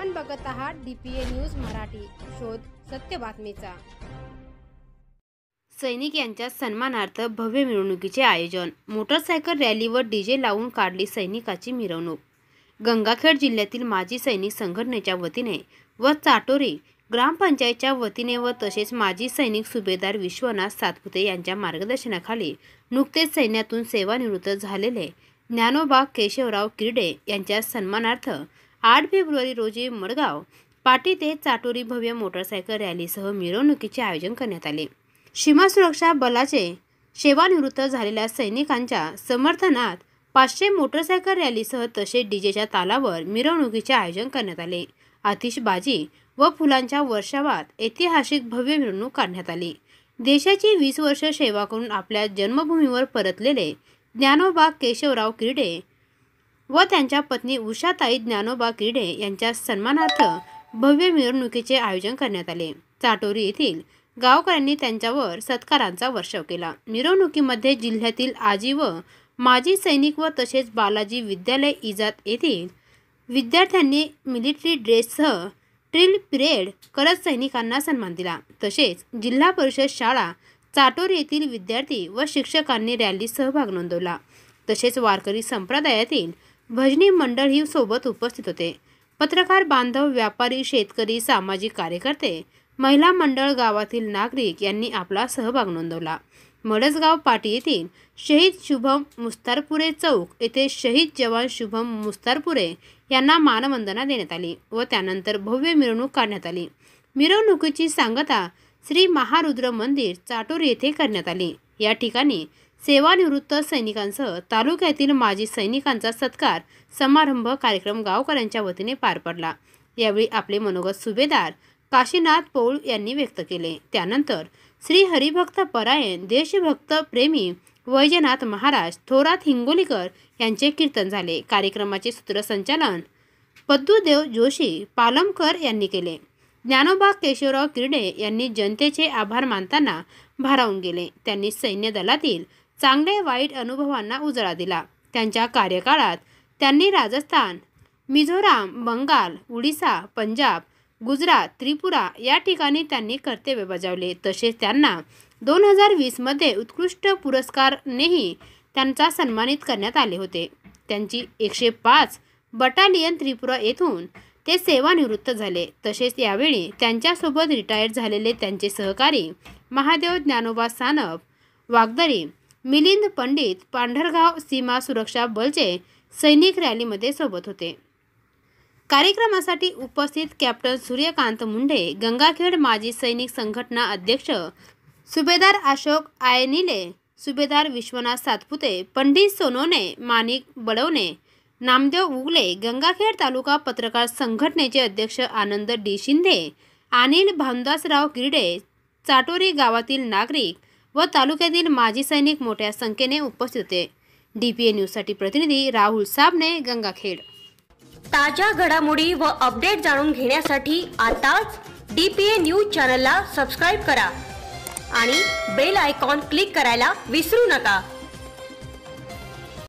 आपण बघत आहात DPA न्यूज मराठी, शोध सत्य बातमीचा। सैनिक यांच्या सन्मानार्थ भव्य मिरवणुकीचे आयोजन। मोटरसायकल रॅलीवर डीजे लावून काढली सैनिकाची मिरवणूक। गंगाखेड जिल्ह्यातील माजी सैनिक संघटनेच्या वतीने व चाटोरी ग्रामपंचायतच्या वतीने व तसेच माजी सैनिक सुभेदार विश्वनाथ सातपुते यांच्या मार्गदर्शनाखाली नुकतेच सैन्यातून सेवानिवृत्त झालेले ज्ञानोबा केशवराव किर्डे यांच्या सन्मानार्थ 8 फेब्रुवारी रोजी मडगाव पाटी ते चाटोरी भव्य मोटरसायकल रॅलीसह मिरवणुकीचे आयोजन करण्यात आले। सीमा सुरक्षा बलाचे सेवानिवृत्त झालेल्या सैनिकांच्या समर्थनात 500 मोटरसायकल रॅलीसह तसेच डीजेच्या तालावर मिरवणुकीचे आयोजन करण्यात आले। आतिषबाजी व फुलांच्या वर्षावात ऐतिहासिक भव्य मिरवणूक काढण्यात आली। देशाची 20 वर्ष सेवा करून आपल्या जन्मभूमीवर परतलेले ज्ञानोबा केशवराव किर्डे व त्यांच्या पत्नी उषाताई ज्ञानोबा किर्डे यांच्या सन्मानार्थ भव्य मिरवणुकीचे आयोजन करण्यात आले। चाटोरी येथील गावकऱ्यांनी त्यांच्यावर सत्कारांचा वर्षाव केला। मिरवणुकीमध्ये जिल्ह्यातील आजी व माजी सैनिक व तसेच बालाजी विद्यालय इजात येथील विद्यार्थ्यांनी मिलिटरी ड्रेससह ड्रिल परेड करत सैनिकांना सन्मान दिला। तसेच जिल्हा परिषद शाळा चाटोरी येथील विद्यार्थी व शिक्षकांनी रॅलीत सहभाग नोंदवला। तसेच वारकरी संप्रदायातील भजनी मंडळ ही सोबत उपस्थित होते। पत्रकार बांधव, व्यापारी, शेतकरी, सामाजिक कार्यकर्ते, महिला मंडळ, गावातील नागरिक यांनी आपला सहभाग नोंदवला। मडसगाव पाटी येथील शहीद शुभम मुस्तारपुरे चौक येथे शहीद जवान शुभम मुस्तारपुरे यांना मानवंदना देण्यात आली व त्यानंतर भव्य मिरवणूक काढण्यात आली। मिरवणुकीची सांगता श्री महारुद्र मंदिर चाटोरी येथे करण्यात आली। या ठिकाणी सेवानिवृत्त सैनिकांसह तालुक्यातील माजी सैनिकांचा सत्कार समारंभ कार्यक्रम गावकऱ्यांच्या वतीने पार पडला। यावेळी आपले मनोगत सुभेदार काशीनाथ पौळ यांनी व्यक्त केले। त्यानंतर श्री हरिभक्त परायण, देशभक्त प्रेमी वैजनाथ महाराज, थोरात हिंगोलीकर यांचे कीर्तन झाले। कार्यक्रमाचे सूत्रसंचालन पद्दूदेव जोशी पालमकर यांनी केले। ज्ञानोबा केशवराव किर्डे यांनी जनतेचे आभार मानताना भारावून गेले। त्यांनी सैन्य दलातील चांगले वाईट अनुभवांना उजाळा दिला। त्यांच्या कार्यकाळात त्यांनी राजस्थान, मिझोराम, बंगाल, उडीसा, पंजाब, गुजरात, त्रिपुरा या ठिकाणी त्यांनी कर्तव्य बजावले। तसेच त्यांना 2020 मध्ये उत्कृष्ट पुरस्कारानेही त्यांचा सन्मानित करण्यात आले होते। त्यांची 105 बटालियन त्रिपुरा येथून ते सेवानिवृत्त झाले। तसेच यावेळी त्यांच्यासोबत रिटायर झालेले त्यांचे सहकारी महादेव ज्ञानोबा सानप वागदरी, मिलिंद पंडित पांढरगाव सीमा सुरक्षा बलचे सैनिक रॅलीमध्ये सोबत होते। कार्यक्रमासाठी उपस्थित कॅप्टन सूर्यकांत मुंडे, गंगाखेड माजी सैनिक संघटना अध्यक्ष सुभेदार अशोक आयनिले, सुभेदार विश्वनाथ सातपुते, पंडित सोनोने, माणिक बडवणे, नामदेव उगले, गंगाखेड तालुका पत्रकार संघटनेचे अध्यक्ष आनंद डी शिंदे, अनिल भामदासराव किर्डे, चाटोरी गावातील नागरिक व तालुक्यातील माजी सैनिक मोठ्या संख्येने उपस्थित होते। DPA न्यूजसाठी प्रतिनिधी राहुल साबणे, गंगाखेड। ताज्या घडामोडी व अपडेट जाणून घेण्यासाठी आताच DPA न्यूज चॅनलला सबस्क्राइब करा आणि बेल आयकॉन क्लिक करायला विसरू नका।